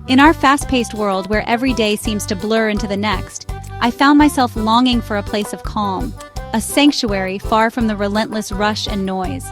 In our fast-paced world where every day seems to blur into the next, I found myself longing for a place of calm, a sanctuary far from the relentless rush and noise.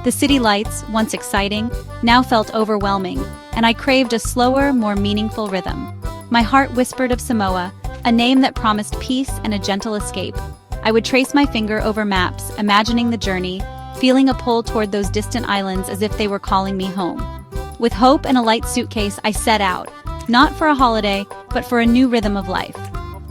The city lights, once exciting, now felt overwhelming, and I craved a slower, more meaningful rhythm. My heart whispered of Samoa, a name that promised peace and a gentle escape. I would trace my finger over maps, imagining the journey, feeling a pull toward those distant islands as if they were calling me home. With hope and a light suitcase, I set out, not for a holiday, but for a new rhythm of life.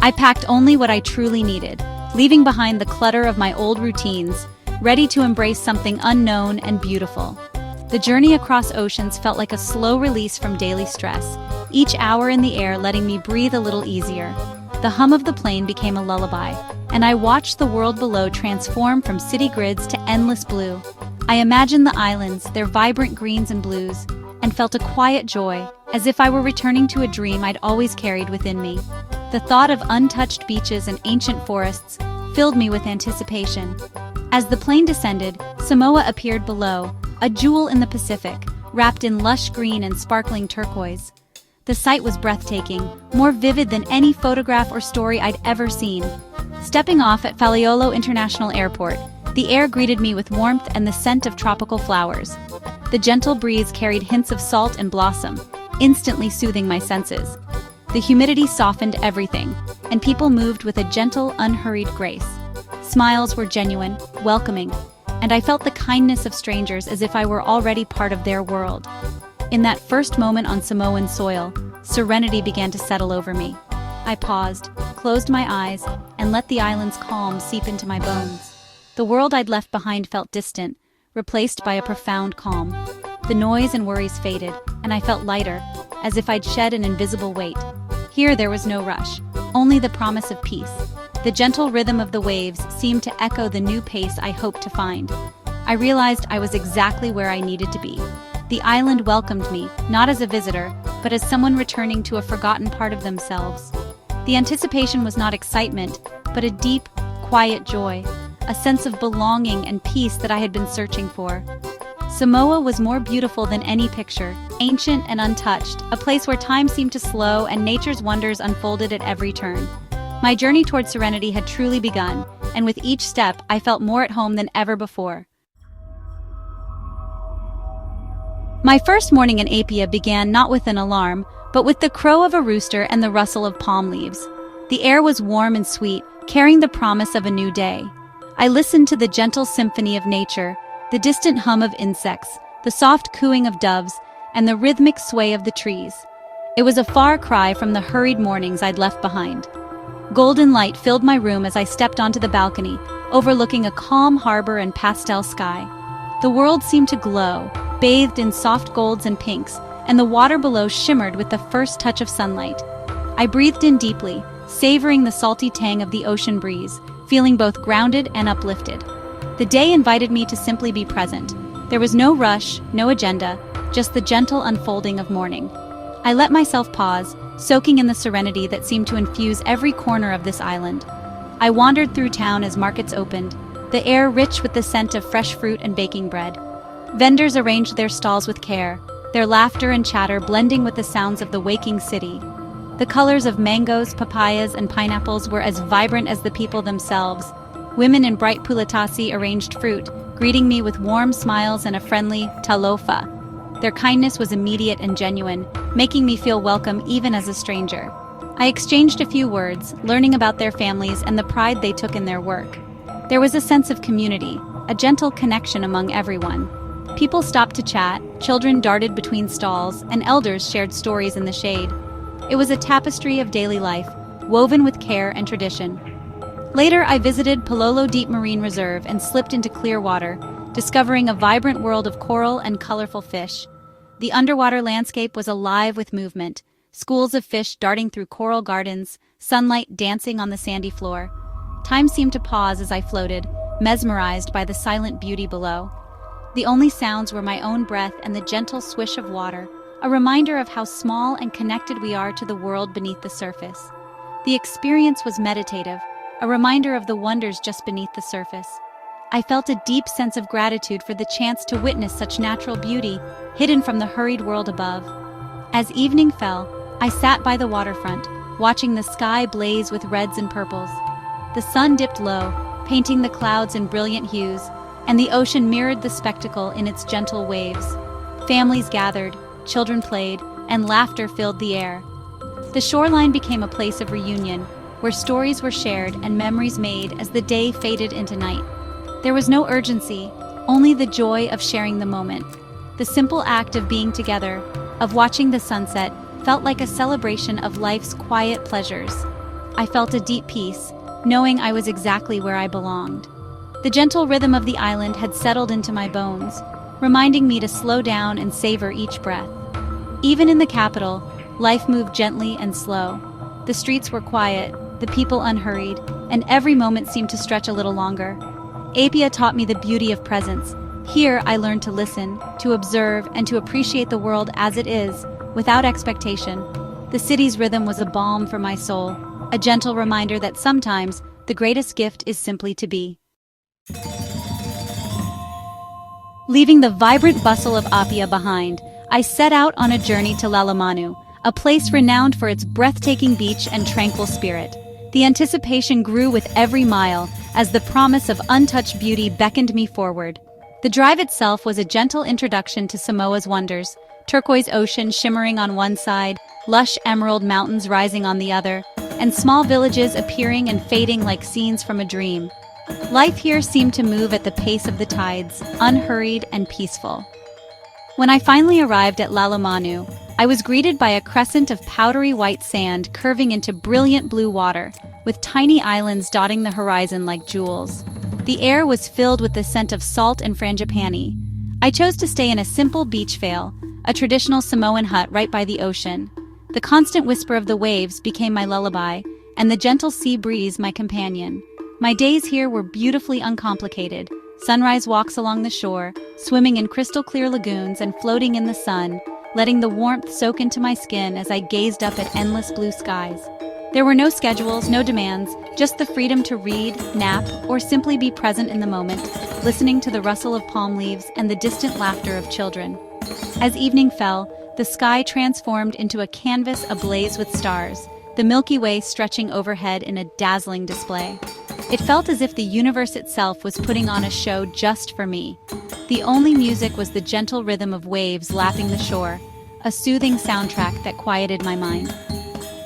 I packed only what I truly needed, leaving behind the clutter of my old routines, ready to embrace something unknown and beautiful. The journey across oceans felt like a slow release from daily stress, each hour in the air letting me breathe a little easier. The hum of the plane became a lullaby, and I watched the world below transform from city grids to endless blue. I imagined the islands, their vibrant greens and blues, and felt a quiet joy, as if I were returning to a dream I'd always carried within me. The thought of untouched beaches and ancient forests filled me with anticipation. As the plane descended, Samoa appeared below, a jewel in the Pacific, wrapped in lush green and sparkling turquoise. The sight was breathtaking, more vivid than any photograph or story I'd ever seen. Stepping off at Faleolo International Airport, the air greeted me with warmth and the scent of tropical flowers. The gentle breeze carried hints of salt and blossom, instantly soothing my senses. The humidity softened everything, and people moved with a gentle, unhurried grace. Smiles were genuine, welcoming, and I felt the kindness of strangers as if I were already part of their world. In that first moment on Samoan soil, serenity began to settle over me. I paused, closed my eyes, and let the island's calm seep into my bones. The world I'd left behind felt distant, replaced by a profound calm. The noise and worries faded, and I felt lighter, as if I'd shed an invisible weight. Here there was no rush, only the promise of peace. The gentle rhythm of the waves seemed to echo the new pace I hoped to find. I realized I was exactly where I needed to be. The island welcomed me, not as a visitor, but as someone returning to a forgotten part of themselves. The anticipation was not excitement, but a deep, quiet joy, a sense of belonging and peace that I had been searching for. Samoa was more beautiful than any picture, ancient and untouched, a place where time seemed to slow and nature's wonders unfolded at every turn. My journey toward serenity had truly begun, and with each step I felt more at home than ever before. My first morning in Apia began not with an alarm, but with the crow of a rooster and the rustle of palm leaves. The air was warm and sweet, carrying the promise of a new day. I listened to the gentle symphony of nature, the distant hum of insects, the soft cooing of doves, and the rhythmic sway of the trees. It was a far cry from the hurried mornings I'd left behind. Golden light filled my room as I stepped onto the balcony, overlooking a calm harbor and pastel sky. The world seemed to glow, bathed in soft golds and pinks, and the water below shimmered with the first touch of sunlight. I breathed in deeply, savoring the salty tang of the ocean breeze, feeling both grounded and uplifted. The day invited me to simply be present. There was no rush, no agenda, just the gentle unfolding of morning. I let myself pause, soaking in the serenity that seemed to infuse every corner of this island. I wandered through town as markets opened, the air rich with the scent of fresh fruit and baking bread. Vendors arranged their stalls with care, their laughter and chatter blending with the sounds of the waking city. The colors of mangoes, papayas, and pineapples were as vibrant as the people themselves. Women in bright pulatasi arranged fruit, greeting me with warm smiles and a friendly talofa. Their kindness was immediate and genuine, making me feel welcome even as a stranger. I exchanged a few words, learning about their families and the pride they took in their work. There was a sense of community, a gentle connection among everyone. People stopped to chat, children darted between stalls, and elders shared stories in the shade. It was a tapestry of daily life, woven with care and tradition. Later, I visited Pololo Deep Marine Reserve and slipped into clear water, discovering a vibrant world of coral and colorful fish. The underwater landscape was alive with movement, schools of fish darting through coral gardens, sunlight dancing on the sandy floor. Time seemed to pause as I floated, mesmerized by the silent beauty below. The only sounds were my own breath and the gentle swish of water, a reminder of how small and connected we are to the world beneath the surface. The experience was meditative, a reminder of the wonders just beneath the surface. I felt a deep sense of gratitude for the chance to witness such natural beauty hidden from the hurried world above. As evening fell, I sat by the waterfront, watching the sky blaze with reds and purples. The sun dipped low, painting the clouds in brilliant hues, and the ocean mirrored the spectacle in its gentle waves. Families gathered, children played, and laughter filled the air. The shoreline became a place of reunion, where stories were shared and memories made as the day faded into night. There was no urgency, only the joy of sharing the moment. The simple act of being together, of watching the sunset, felt like a celebration of life's quiet pleasures. I felt a deep peace, knowing I was exactly where I belonged. The gentle rhythm of the island had settled into my bones, reminding me to slow down and savor each breath. Even in the capital, life moved gently and slow. The streets were quiet, the people unhurried, and every moment seemed to stretch a little longer. Apia taught me the beauty of presence. Here I learned to listen, to observe, and to appreciate the world as it is, without expectation. The city's rhythm was a balm for my soul, a gentle reminder that sometimes the greatest gift is simply to be. Leaving the vibrant bustle of Apia behind, I set out on a journey to Lalamanu, a place renowned for its breathtaking beach and tranquil spirit. The anticipation grew with every mile as the promise of untouched beauty beckoned me forward. The drive itself was a gentle introduction to Samoa's wonders, turquoise ocean shimmering on one side, lush emerald mountains rising on the other, and small villages appearing and fading like scenes from a dream. Life here seemed to move at the pace of the tides, unhurried and peaceful. When I finally arrived at Lalamanu, I was greeted by a crescent of powdery white sand curving into brilliant blue water, with tiny islands dotting the horizon like jewels. The air was filled with the scent of salt and frangipani. I chose to stay in a simple beach vale, a traditional Samoan hut right by the ocean. The constant whisper of the waves became my lullaby, and the gentle sea breeze my companion. My days here were beautifully uncomplicated. Sunrise walks along the shore, swimming in crystal-clear lagoons and floating in the sun, letting the warmth soak into my skin as I gazed up at endless blue skies. There were no schedules, no demands, just the freedom to read, nap, or simply be present in the moment, listening to the rustle of palm leaves and the distant laughter of children. As evening fell, the sky transformed into a canvas ablaze with stars, the Milky Way stretching overhead in a dazzling display. It felt as if the universe itself was putting on a show just for me. The only music was the gentle rhythm of waves lapping the shore, a soothing soundtrack that quieted my mind.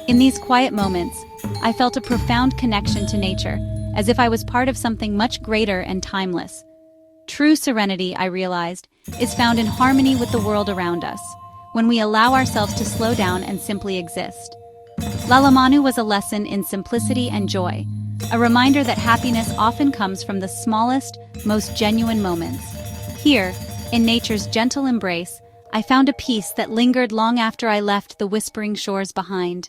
In these quiet moments, I felt a profound connection to nature, as if I was part of something much greater and timeless. True serenity, I realized, is found in harmony with the world around us, when we allow ourselves to slow down and simply exist. Lalamanu was a lesson in simplicity and joy, a reminder that happiness often comes from the smallest, most genuine moments. Here, in nature's gentle embrace, I found a peace that lingered long after I left the whispering shores behind.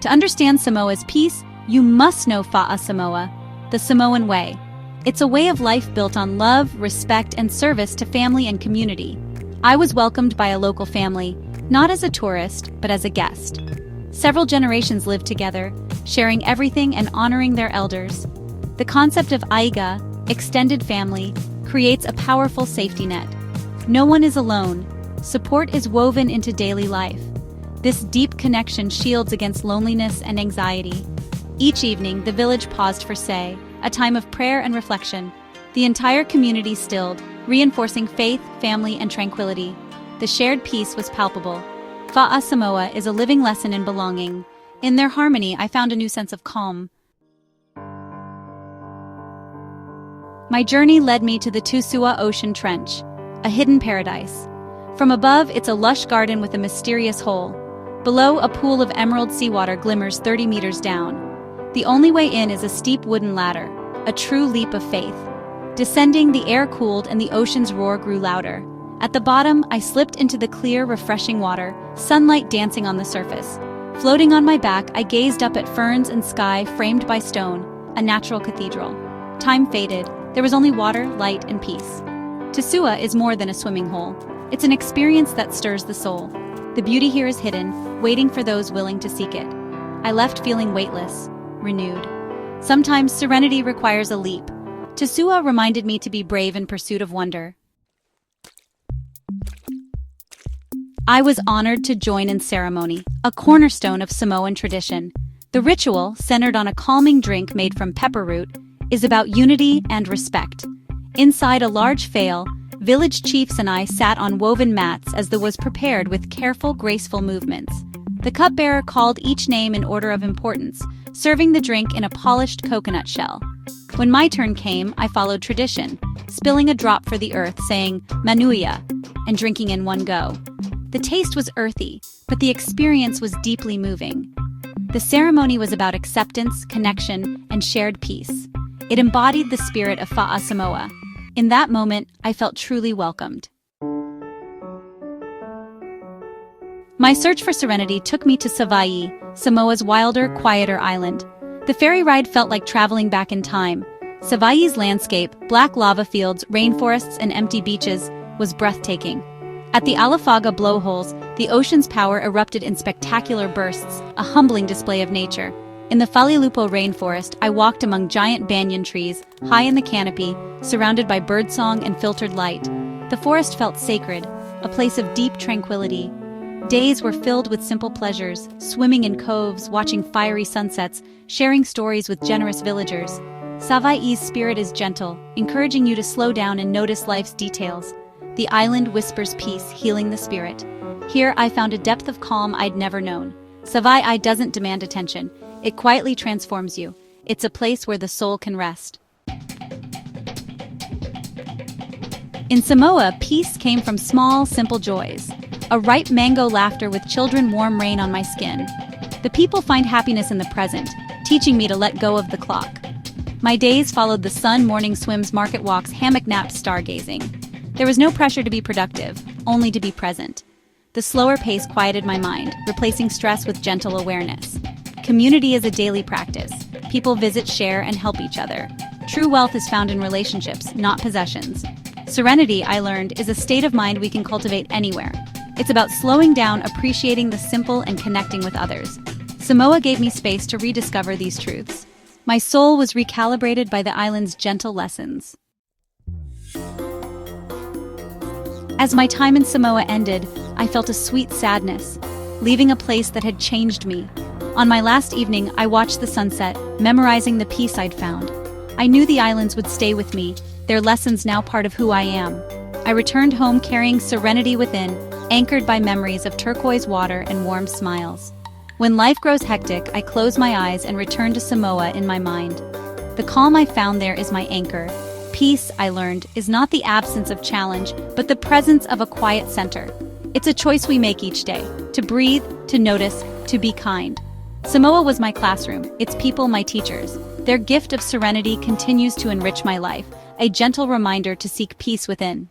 To understand Samoa's peace, you must know Fa'a Samoa, the Samoan way. It's a way of life built on love, respect, and service to family and community. I was welcomed by a local family, not as a tourist, but as a guest. Several generations lived together, sharing everything and honoring their elders. The concept of aiga, extended family, creates a powerful safety net. No one is alone. Support is woven into daily life. This deep connection shields against loneliness and anxiety. Each evening, the village paused for say, a time of prayer and reflection. The entire community stilled, reinforcing faith, family, and tranquility. The shared peace was palpable. Fa'a Samoa is a living lesson in belonging. In their harmony, I found a new sense of calm. My journey led me to the Tusua Ocean Trench, a hidden paradise. From above, it's a lush garden with a mysterious hole. Below, a pool of emerald seawater glimmers 30 meters down. The only way in is a steep wooden ladder, a true leap of faith. Descending, the air cooled and the ocean's roar grew louder. At the bottom, I slipped into the clear, refreshing water, sunlight dancing on the surface. Floating on my back, I gazed up at ferns and sky framed by stone, a natural cathedral. Time faded. There was only water, light, and peace. Tusua is more than a swimming hole. It's an experience that stirs the soul. The beauty here is hidden, waiting for those willing to seek it. I left feeling weightless, renewed. Sometimes serenity requires a leap. Tusua reminded me to be brave in pursuit of wonder. I was honored to join in ceremony, a cornerstone of Samoan tradition. The ritual, centered on a calming drink made from pepper root, is about unity and respect. Inside a large phale, village chiefs and I sat on woven mats as the was prepared with careful, graceful movements. The cupbearer called each name in order of importance, serving the drink in a polished coconut shell. When my turn came, I followed tradition, spilling a drop for the earth, saying, "Manuia," and drinking in one go. The taste was earthy, but the experience was deeply moving. The ceremony was about acceptance, connection, and shared peace. It embodied the spirit of Fa'a Samoa. In that moment, I felt truly welcomed. My search for serenity took me to Savaii, Samoa's wilder, quieter island. The ferry ride felt like traveling back in time. Savaii's landscape, black lava fields, rainforests, and empty beaches, was breathtaking. At the Alafaga blowholes, the ocean's power erupted in spectacular bursts, a humbling display of nature. In the Falilupo rainforest, I walked among giant banyan trees, high in the canopy, surrounded by birdsong and filtered light. The forest felt sacred, a place of deep tranquility. Days were filled with simple pleasures, swimming in coves, watching fiery sunsets, sharing stories with generous villagers. Savaii's spirit is gentle, encouraging you to slow down and notice life's details. The island whispers peace, healing the spirit. Here I found a depth of calm I'd never known. Savaii doesn't demand attention. It quietly transforms you. It's a place where the soul can rest. In Samoa, peace came from small, simple joys. A ripe mango laughter with children, warm rain on my skin. The people find happiness in the present, teaching me to let go of the clock. My days followed the sun, morning swims, market walks, hammock naps, stargazing. There was no pressure to be productive, only to be present. The slower pace quieted my mind, replacing stress with gentle awareness. Community is a daily practice. People visit, share, and help each other. True wealth is found in relationships, not possessions. Serenity, I learned, is a state of mind we can cultivate anywhere. It's about slowing down, appreciating the simple, and connecting with others. Samoa gave me space to rediscover these truths. My soul was recalibrated by the island's gentle lessons. As my time in Samoa ended, I felt a sweet sadness, leaving a place that had changed me. On my last evening, I watched the sunset, memorizing the peace I'd found. I knew the islands would stay with me, their lessons now part of who I am. I returned home carrying serenity within, anchored by memories of turquoise water and warm smiles. When life grows hectic, I close my eyes and return to Samoa in my mind. The calm I found there is my anchor. Peace, I learned, is not the absence of challenge, but the presence of a quiet center. It's a choice we make each day, to breathe, to notice, to be kind. Samoa was my classroom, its people my teachers. Their gift of serenity continues to enrich my life, a gentle reminder to seek peace within.